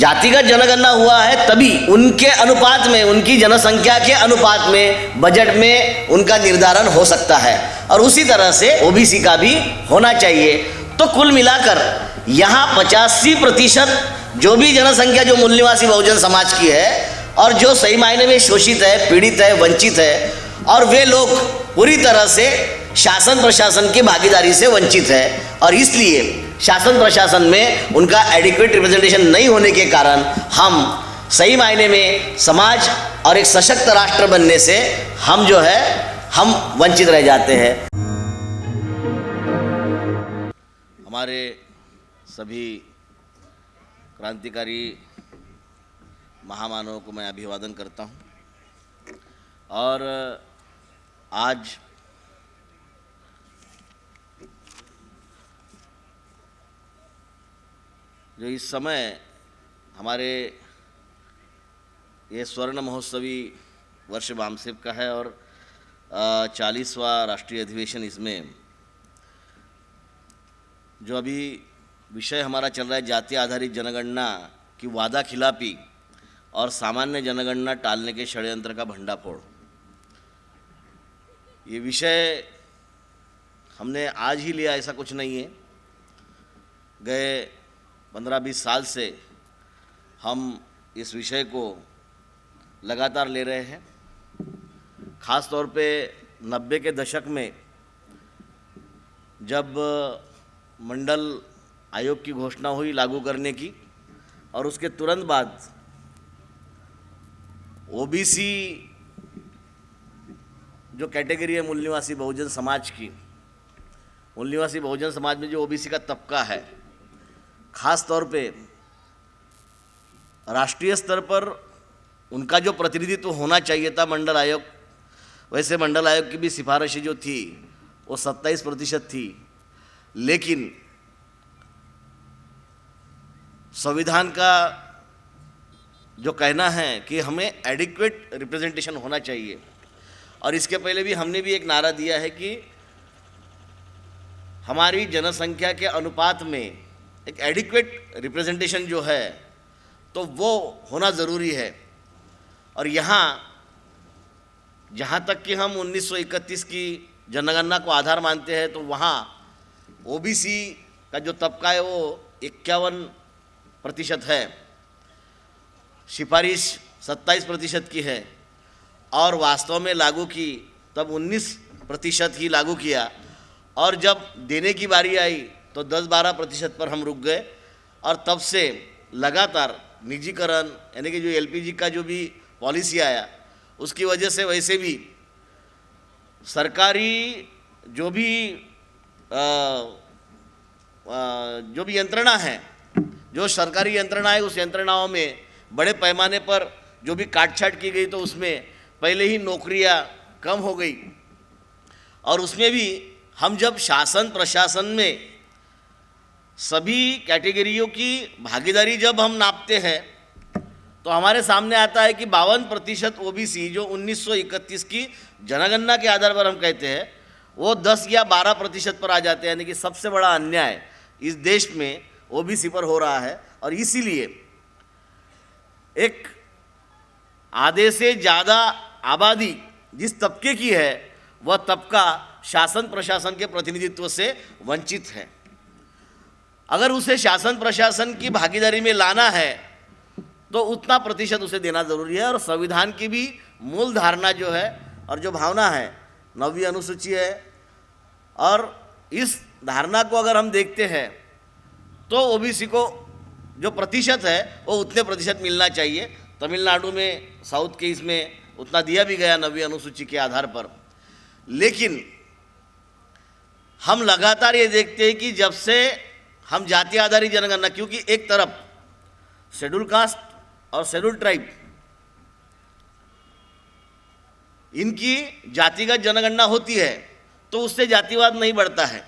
जातिगत जनगणना हुआ है तभी उनके अनुपात में, उनकी जनसंख्या के अनुपात में बजट में उनका निर्धारण हो सकता है, और उसी तरह से ओबीसी का भी होना चाहिए। तो कुल मिलाकर यहाँ 85% जो भी जनसंख्या जो मूल निवासी बहुजन समाज की है और जो सही मायने में शोषित है, पीड़ित है, वंचित है, और वे लोग पूरी तरह से शासन प्रशासन की भागीदारी से वंचित है, और इसलिए शासन प्रशासन में उनका एडिक्वेट रिप्रेजेंटेशन नहीं होने के कारण हम सही मायने में समाज और एक सशक्त राष्ट्र बनने से हम जो है हम वंचित रह जाते हैं। हमारे सभी क्रांतिकारी महामानवों को मैं अभिवादन करता हूँ, और आज जो इस समय हमारे ये स्वर्ण महोत्सवी वर्ष वामसिप का है और 40वां राष्ट्रीय अधिवेशन, इसमें जो अभी विषय हमारा चल रहा है जाति आधारित जनगणना की वादा खिलाफी और सामान्य जनगणना टालने के षड्यंत्र का भंडाफोड़, ये विषय हमने आज ही लिया ऐसा कुछ नहीं है। गए 15-20 साल से हम इस विषय को लगातार ले रहे हैं। ख़ास तौर पे 90 के दशक में जब मंडल आयोग की घोषणा हुई लागू करने की, और उसके तुरंत बाद ओबीसी जो कैटेगरी है मूल निवासी बहुजन समाज की, मूल निवासी बहुजन समाज में जो ओबीसी का तबका है, ख़ास तौर पे राष्ट्रीय स्तर पर उनका जो प्रतिनिधित्व होना चाहिए था मंडल आयोग, वैसे मंडल आयोग की भी सिफारिशें जो थी वो 27% थी, लेकिन संविधान का जो कहना है कि हमें एडिक्वेट रिप्रेजेंटेशन होना चाहिए, और इसके पहले भी हमने भी एक नारा दिया है कि हमारी जनसंख्या के अनुपात में एक एडिक्वेट रिप्रेजेंटेशन जो है तो वो होना ज़रूरी है। और यहाँ जहाँ तक कि हम 1931 की जनगणना को आधार मानते हैं, तो वहाँ ओबीसी का जो तबका है वो 51% है, सिफारिश 27% की है, और वास्तव में लागू की तब 19% ही लागू किया, और जब देने की बारी आई तो 10-12% पर हम रुक गए, और तब से लगातार निजीकरण यानी कि जो एलपीजी का जो भी पॉलिसी आया उसकी वजह से वैसे भी सरकारी जो भी यंत्रणा है, जो सरकारी यंत्रणा है, उस यंत्रणाओं में बड़े पैमाने पर जो भी काटछाट की गई, तो उसमें पहले ही नौकरियां कम हो गई, और उसमें भी हम जब शासन प्रशासन में सभी कैटेगरियों की भागीदारी जब हम नापते हैं तो हमारे सामने आता है कि 52% ओबीसी जो 1931 की जनगणना के आधार पर हम कहते हैं वो 10 या 12% पर आ जाते हैं, यानी कि सबसे बड़ा अन्याय इस देश में ओबीसी पर हो रहा है। और इसीलिए एक आधे से ज़्यादा आबादी जिस तबके की है वह तबका शासन प्रशासन के प्रतिनिधित्व से वंचित है। अगर उसे शासन प्रशासन की भागीदारी में लाना है तो उतना प्रतिशत उसे देना ज़रूरी है, और संविधान की भी मूल धारणा जो है और जो भावना है 9वीं अनुसूची है, और इस धारणा को अगर हम देखते हैं तो ओबीसी को जो प्रतिशत है वो उतने प्रतिशत मिलना चाहिए। तमिलनाडु में साउथ के इसमें उतना दिया भी गया 9वीं अनुसूची के आधार पर, लेकिन हम लगातार ये देखते हैं कि जब से हम जाति आधारित जनगणना, क्योंकि एक तरफ शेड्यूल कास्ट और शेड्यूल ट्राइब इनकी जातिगत जनगणना होती है तो उससे जातिवाद नहीं बढ़ता है,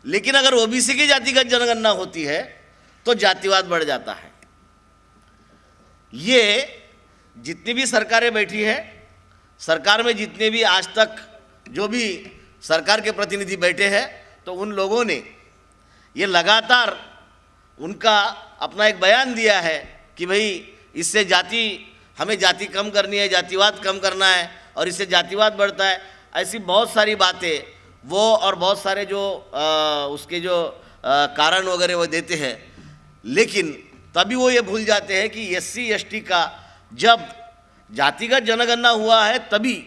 लेकिन अगर ओबीसी की जातिगत जनगणना होती है तो जातिवाद बढ़ जाता है। ये जितनी भी सरकारें बैठी है, सरकार में जितने भी आज तक जो भी सरकार के प्रतिनिधि बैठे हैं, तो उन लोगों ने ये लगातार उनका अपना एक बयान दिया है कि भाई इससे जाति, हमें जाति कम करनी है, जातिवाद कम करना है और इससे जातिवाद बढ़ता है, ऐसी बहुत सारी बातें वो और बहुत सारे जो उसके जो कारण वगैरह वो देते हैं। लेकिन तभी वो ये भूल जाते हैं कि SC ST का जब जातिगत जनगणना हुआ है तभी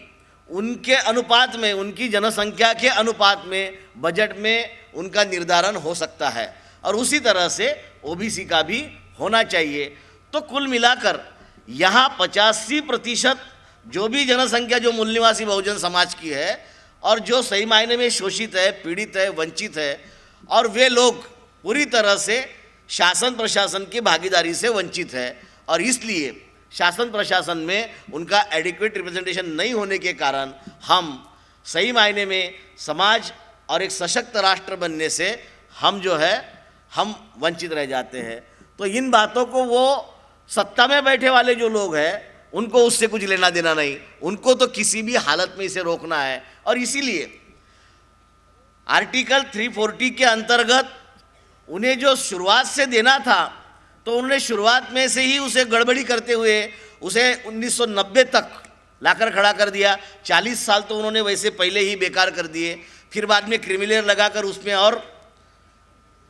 उनके अनुपात में, उनकी जनसंख्या के अनुपात में बजट में उनका निर्धारण हो सकता है और उसी तरह से OBC का भी होना चाहिए। तो कुल मिलाकर यहाँ 85% जो भी जनसंख्या जो मूल निवासी बहुजन समाज की है और जो सही मायने में शोषित है, पीड़ित है, वंचित है, और वे लोग पूरी तरह से शासन प्रशासन की भागीदारी से वंचित है और इसलिए शासन प्रशासन में उनका एडिक्वेट रिप्रेजेंटेशन नहीं होने के कारण हम सही मायने में समाज और एक सशक्त राष्ट्र बनने से हम जो है हम वंचित रह जाते हैं। तो इन बातों को वो सत्ता में बैठे वाले जो लोग हैं उनको उससे कुछ लेना देना नहीं, उनको तो किसी भी हालत में इसे रोकना है। और इसीलिए आर्टिकल 340 के अंतर्गत उन्हें जो शुरुआत से देना था तो उन्होंने शुरुआत में से ही उसे गड़बड़ी करते हुए उसे 1990 तक लाकर खड़ा कर दिया। 40 साल तो उन्होंने वैसे पहले ही बेकार कर दिए, फिर बाद में क्रिमिलेयर लगाकर उसमें और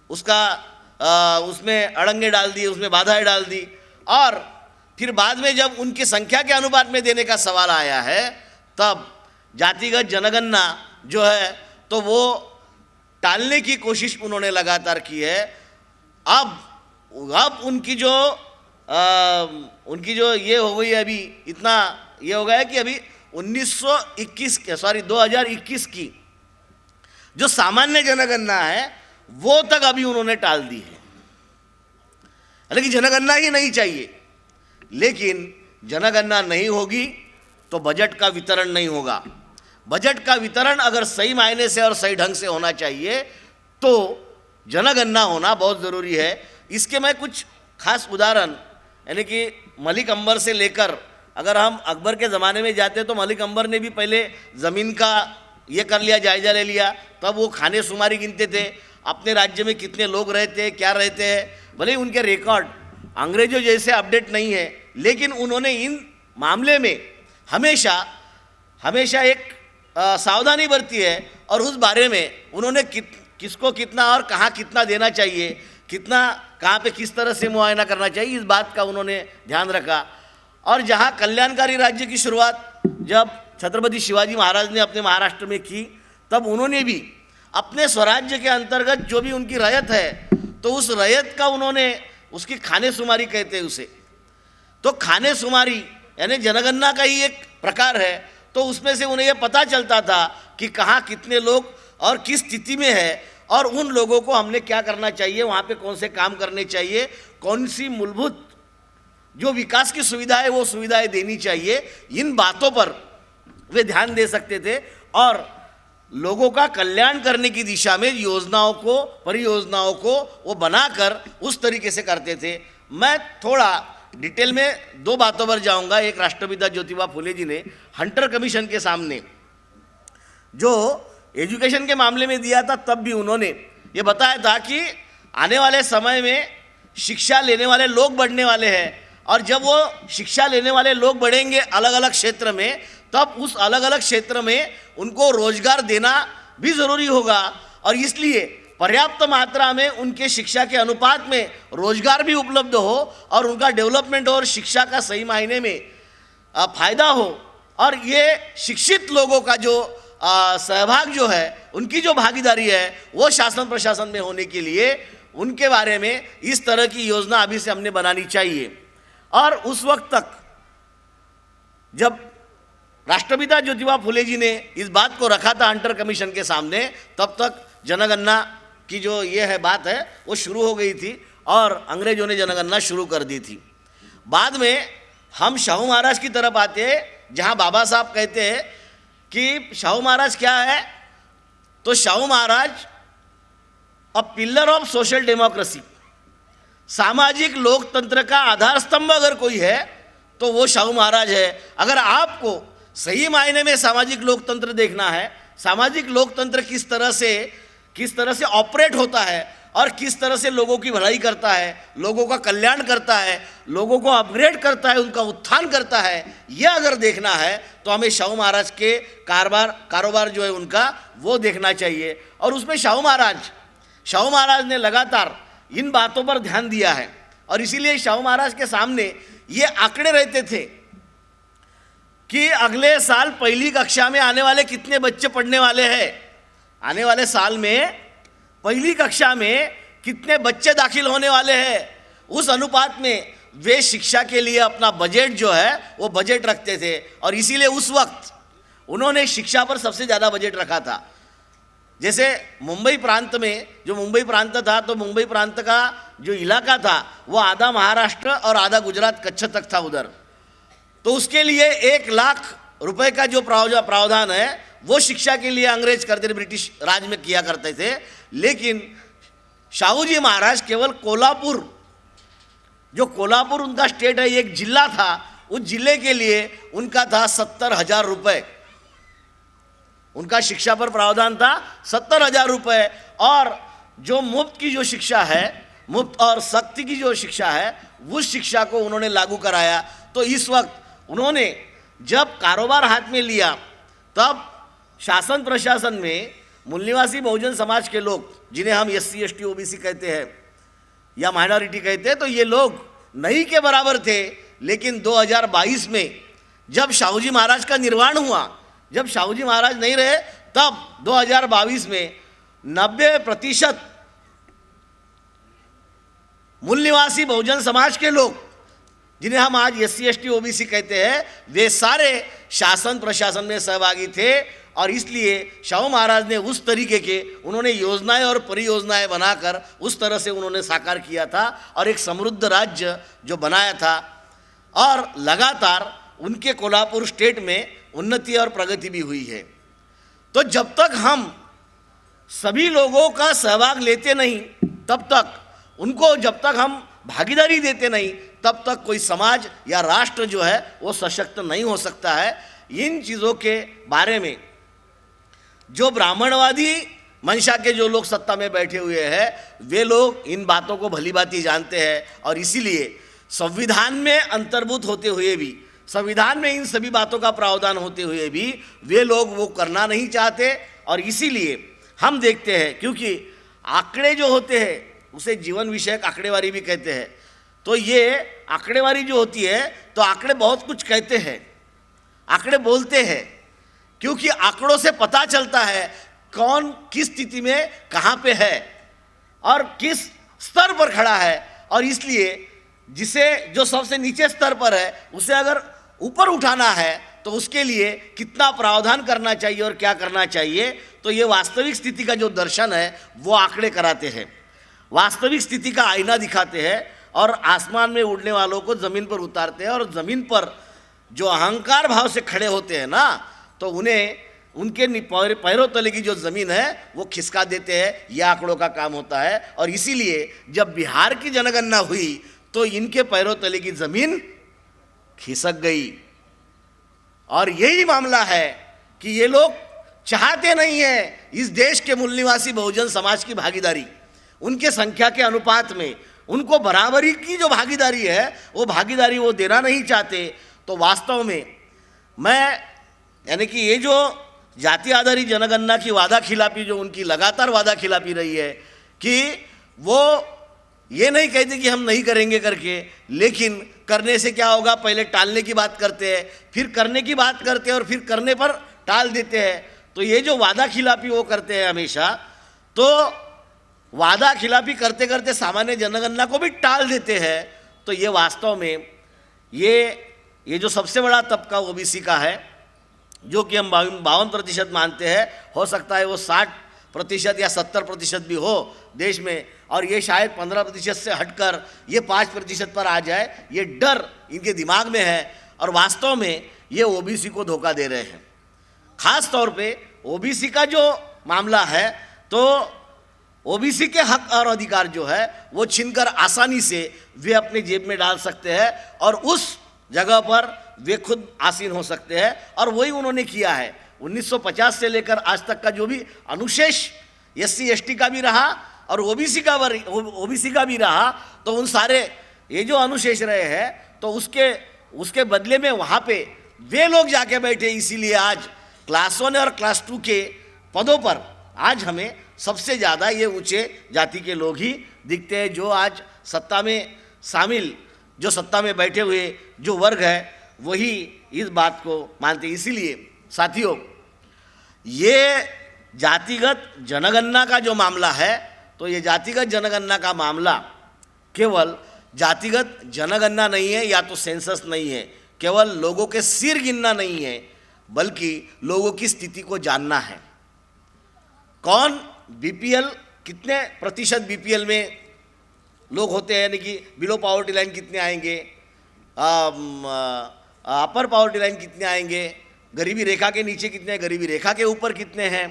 उसमें अड़ंगे डाल दिए, उसमें बाधाएं डाल दी। और फिर बाद में जब उनकी संख्या के अनुपात में देने का सवाल आया है तब जातिगत जनगणना जो है तो वो टालने की कोशिश उन्होंने लगातार की है। अब उनकी जो ये हो गई, अभी इतना ये हो गया है कि अभी 2021 की जो सामान्य जनगणना है वो तक अभी उन्होंने टाल दी है। हालांकि जनगणना ही नहीं चाहिए, लेकिन जनगणना नहीं होगी तो बजट का वितरण नहीं होगा। बजट का वितरण अगर सही मायने से और सही ढंग से होना चाहिए तो जनगणना होना बहुत ज़रूरी है। इसके मैं कुछ खास उदाहरण, यानी कि मलिक अंबर से लेकर, अगर हम अकबर के ज़माने में जाते तो मलिक अंबर ने भी पहले ज़मीन का ये कर लिया, जायजा ले लिया, तब वो खाने शुमारी गिनते थे, अपने राज्य में कितने लोग रहते हैं, क्या रहते हैं। भले ही उनके रिकॉर्ड अंग्रेजों जैसे अपडेट नहीं है, लेकिन उन्होंने इन मामले में हमेशा एक सावधानी बरती है और उस बारे में उन्होंने किसको कितना और कहाँ कितना देना चाहिए, कितना कहाँ पे किस तरह से मुआयना करना चाहिए, इस बात का उन्होंने ध्यान रखा। और जहाँ कल्याणकारी राज्य की शुरुआत जब छत्रपति शिवाजी महाराज ने अपने महाराष्ट्र में की, तब उन्होंने भी अपने स्वराज्य के अंतर्गत जो भी उनकी रयत है तो उस रयत का उन्होंने, उसकी खाने शुमारी कहते हैं उसे, तो खाने शुमारी यानी जनगणना का ही एक प्रकार है। तो उसमें से उन्हें यह पता चलता था कि कहाँ कितने लोग और किस स्थिति में है और उन लोगों को हमने क्या करना चाहिए, वहाँ पे कौन से काम करने चाहिए, कौन सी मूलभूत जो विकास की सुविधा है वो सुविधाएं देनी चाहिए। इन बातों पर वे ध्यान दे सकते थे और लोगों का कल्याण करने की दिशा में योजनाओं को, परियोजनाओं को वो बनाकर उस तरीके से करते थे। मैं थोड़ा डिटेल में दो बातों पर जाऊंगा। एक, राष्ट्रपिता ज्योतिबा फुले जी ने हंटर कमीशन के सामने जो एजुकेशन के मामले में दिया था, तब भी उन्होंने ये बताया था कि आने वाले समय में शिक्षा लेने वाले लोग बढ़ने वाले हैं और जब वो शिक्षा लेने वाले लोग बढ़ेंगे अलग अलग क्षेत्र में, तब उस अलग अलग क्षेत्र में उनको रोजगार देना भी ज़रूरी होगा और इसलिए पर्याप्त मात्रा में उनके शिक्षा के अनुपात में रोजगार भी उपलब्ध हो और उनका डेवलपमेंट हो और शिक्षा का सही मायने में फायदा हो। और ये शिक्षित लोगों का जो सहभाग जो है, उनकी जो भागीदारी है वो शासन प्रशासन में होने के लिए उनके बारे में इस तरह की योजना अभी से हमने बनानी चाहिए। और उस वक्त तक जब राष्ट्रपिता ज्योतिबा फुले जी ने इस बात को रखा था हंटर कमीशन के सामने, तब तक जनगणना की जो ये है बात है वो शुरू हो गई थी और अंग्रेजों ने जनगणना शुरू कर दी थी। बाद में हम शाहू महाराज की तरफ आते हैं, जहाँ बाबा साहब कहते हैं कि शाहू महाराज क्या है, तो शाहू महाराज अ पिलर ऑफ सोशल डेमोक्रेसी, सामाजिक लोकतंत्र का आधार स्तंभ अगर कोई है तो वो शाहू महाराज है। अगर आपको सही मायने में सामाजिक लोकतंत्र देखना है, सामाजिक लोकतंत्र किस तरह से ऑपरेट होता है और किस तरह से लोगों की भलाई करता है, लोगों का कल्याण करता है, लोगों को अपग्रेड करता है, उनका उत्थान करता है, यह अगर देखना है तो हमें शाहू महाराज के कारोबार जो है उनका वो देखना चाहिए। और उसमें शाहू महाराज ने लगातार इन बातों पर ध्यान दिया है और इसीलिए शाहू महाराज के सामने ये आंकड़े रहते थे कि अगले साल पहली कक्षा में आने वाले कितने बच्चे पढ़ने वाले हैं, आने वाले साल में पहली कक्षा में कितने बच्चे दाखिल होने वाले हैं, उस अनुपात में वे शिक्षा के लिए अपना बजट जो है वो बजट रखते थे। और इसीलिए उस वक्त उन्होंने शिक्षा पर सबसे ज़्यादा बजट रखा था। जैसे मुंबई प्रांत में, जो मुंबई प्रांत था, तो मुंबई प्रांत का जो इलाका था वो आधा महाराष्ट्र और आधा गुजरात कच्छ तक था उधर, तो उसके लिए 1 लाख रुपए का जो प्रावधान है वो शिक्षा के लिए अंग्रेज करते थे, ब्रिटिश राज में किया करते थे। लेकिन शाहू जी महाराज केवल कोल्हापुर, जो कोल्हापुर उनका स्टेट है, एक जिला था, उस जिले के लिए उनका था 70,000 रुपये, उनका शिक्षा पर प्रावधान था 70,000 रुपये। और जो मुफ्त की जो शिक्षा है, मुफ्त और सख्ती की जो शिक्षा है, उस शिक्षा को उन्होंने लागू कराया। तो इस वक्त उन्होंने जब कारोबार हाथ में लिया तब शासन प्रशासन में मूल निवासी बहुजन समाज के लोग, जिन्हें हम SC ST OBC कहते हैं या माइनॉरिटी कहते हैं, तो ये लोग नहीं के बराबर थे। लेकिन 2022 में जब शाहू जी महाराज का निर्वाण हुआ, जब शाहू जी महाराज नहीं रहे, तब 2022 में 90% मूल निवासी बहुजन समाज के लोग, जिन्हें हम आज SC ST OBC कहते हैं, वे सारे शासन प्रशासन में सहभागी थे। और इसलिए शाहू महाराज ने उस तरीके के उन्होंने योजनाएं और परियोजनाएं बनाकर उस तरह से उन्होंने साकार किया था और एक समृद्ध राज्य जो बनाया था। और लगातार उनके कोल्हापुर स्टेट में उन्नति और प्रगति भी हुई है। तो जब तक हम सभी लोगों का सहभाग लेते नहीं, तब तक उनको, जब तक हम भागीदारी देते नहीं, तब तक कोई समाज या राष्ट्र जो है वो सशक्त नहीं हो सकता है। इन चीज़ों के बारे में जो ब्राह्मणवादी मंशा के जो लोग सत्ता में बैठे हुए हैं, वे लोग इन बातों को भली भांति जानते हैं और इसीलिए संविधान में अंतर्भूत होते हुए भी, संविधान में इन सभी बातों का प्रावधान होते हुए भी वे लोग वो करना नहीं चाहते। और इसीलिए हम देखते हैं, क्योंकि आंकड़े जो होते हैं उसे जीवन विषयक आंकड़ेवारी भी कहते हैं, तो ये आंकड़ेवारी जो होती है, तो आंकड़े बहुत कुछ कहते हैं, आंकड़े बोलते हैं, क्योंकि आंकड़ों से पता चलता है कौन किस स्थिति में कहाँ पे है और किस स्तर पर खड़ा है। और इसलिए जिसे, जो सबसे नीचे स्तर पर है, उसे अगर ऊपर उठाना है तो उसके लिए कितना प्रावधान करना चाहिए और क्या करना चाहिए, तो ये वास्तविक स्थिति का जो दर्शन है वो आंकड़े कराते हैं, वास्तविक स्थिति का आईना दिखाते हैं और आसमान में उड़ने वालों को ज़मीन पर उतारते हैं। और ज़मीन पर जो अहंकार भाव से खड़े होते हैं ना, तो उन्हें उनके पैरों तले की जो ज़मीन है वो खिसका देते हैं। यह आंकड़ों का काम होता है। और इसीलिए जब बिहार की जनगणना हुई तो इनके पैरों तले की ज़मीन खिसक गई। और यही मामला है कि ये लोग चाहते नहीं है इस देश के मूल निवासी बहुजन समाज की भागीदारी, उनके संख्या के अनुपात में उनको बराबरी की जो भागीदारी है वो भागीदारी वो देना नहीं चाहते। तो वास्तव में मैं, यानी कि ये जो जाति आधारित जनगणना की वादा खिलाफी, जो उनकी लगातार वादा खिलाफी रही है कि वो ये नहीं कहते कि हम नहीं करेंगे करके, लेकिन करने से क्या होगा, पहले टालने की बात करते हैं, फिर करने की बात करते हैं और फिर करने पर टाल देते हैं। तो ये जो वादा खिलाफी वो करते हैं हमेशा, तो वादा खिलाफी करते करते सामान्य जनगणना को भी टाल देते हैं। तो ये वास्तव में ये जो सबसे बड़ा तबका OBC का है, जो कि हम 52% मानते हैं, हो सकता है वो 60% या 70% भी हो देश में, और ये शायद 15% से हटकर ये 5% पर आ जाए, ये डर इनके दिमाग में है। और वास्तव में ये OBC को धोखा दे रहे हैं। ख़ास तौर पे OBC का जो मामला है, तो OBC के हक और अधिकार जो है वो छीनकर आसानी से वे अपने जेब में डाल सकते हैं और उस जगह पर वे खुद आसीन हो सकते हैं। और वही उन्होंने किया है। 1950 से लेकर आज तक का जो भी अनुशेष SC ST का भी रहा और ओबीसी का भी रहा, तो उन सारे ये जो अनुशेष रहे हैं तो उसके बदले में वहाँ पे वे लोग जाके बैठे, इसीलिए आज क्लास 1 और क्लास 2 के पदों पर आज हमें सबसे ज़्यादा ये ऊंचे जाति के लोग ही दिखते हैं, जो आज सत्ता में शामिल, जो सत्ता में बैठे हुए जो वर्ग है वही इस बात को मानते हैं। इसीलिए साथियों, ये जातिगत जनगणना का जो मामला है, तो ये जातिगत जनगणना का मामला केवल जातिगत जनगणना नहीं है या तो सेंसस नहीं है, केवल लोगों के सिर गिनना नहीं है, बल्कि लोगों की स्थिति को जानना है। कौन बीपीएल, कितने प्रतिशत बीपीएल में लोग होते हैं, यानी कि बिलो पॉवर्टी लाइन कितने आएंगे, अपर पॉवर्टी लाइन कितने आएंगे, गरीबी रेखा के नीचे कितने, गरीबी रेखा के ऊपर कितने हैं,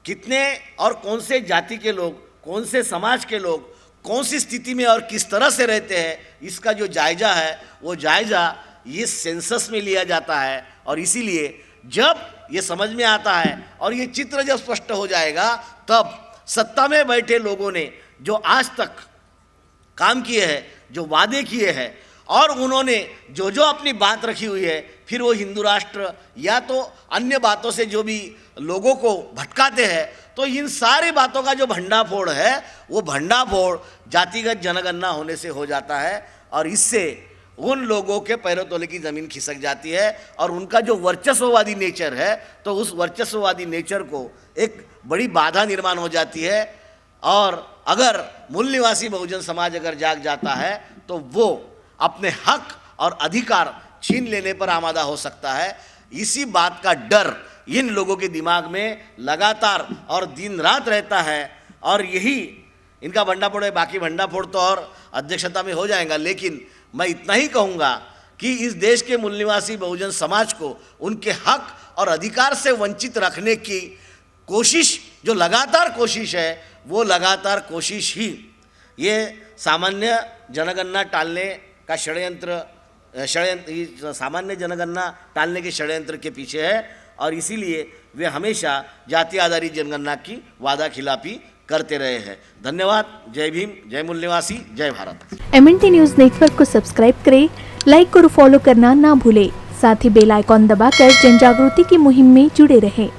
कितने और कौन से जाति के लोग, कौन से समाज के लोग कौन सी स्थिति में और किस तरह से रहते हैं, इसका जो जायजा है वो जायजा ये सेंसस में लिया जाता है। और इसीलिए जब ये समझ में आता है और ये चित्र जब स्पष्ट हो जाएगा, तब सत्ता में बैठे लोगों ने जो आज तक काम किए हैं, जो वादे किए हैं और उन्होंने जो जो अपनी बात रखी हुई है, फिर वो हिंदू राष्ट्र या तो अन्य बातों से जो भी लोगों को भटकाते हैं, तो इन सारी बातों का जो भंडाफोड़ है वो भंडाफोड़ जातिगत जनगणना होने से हो जाता है। और इससे उन लोगों के पैरों तले की ज़मीन खिसक जाती है और उनका जो वर्चस्ववादी नेचर है, तो उस वर्चस्ववादी नेचर को एक बड़ी बाधा निर्माण हो जाती है। और अगर मूल निवासी बहुजन समाज अगर जाग जाता है तो वो अपने हक और अधिकार छीन लेने पर आमादा हो सकता है। इसी बात का डर इन लोगों के दिमाग में लगातार और दिन रात रहता है और यही इनका भंडाफोड़ है। बाकी भंडाफोड़ तो और अध्यक्षता में हो जाएगा, लेकिन मैं इतना ही कहूँगा कि इस देश के मूल निवासी बहुजन समाज को उनके हक और अधिकार से वंचित रखने की कोशिश, जो लगातार कोशिश है, वो लगातार कोशिश ही ये सामान्य जनगणना टालने का षड्यंत्र सामान्य जनगणना टालने के षड्यंत्र के पीछे है। और इसीलिए वे हमेशा जाति आधारित जनगणना की वादा खिलाफी करते रहे हैं। धन्यवाद। जय भीम, जय मूल निवासी, जय भारत। MNT न्यूज़ नेटवर्क को सब्सक्राइब करें, लाइक और फॉलो करना ना भूलें। साथ ही बेल आइकॉन दबाकर जन जागृति की मुहिम में जुड़े रहें।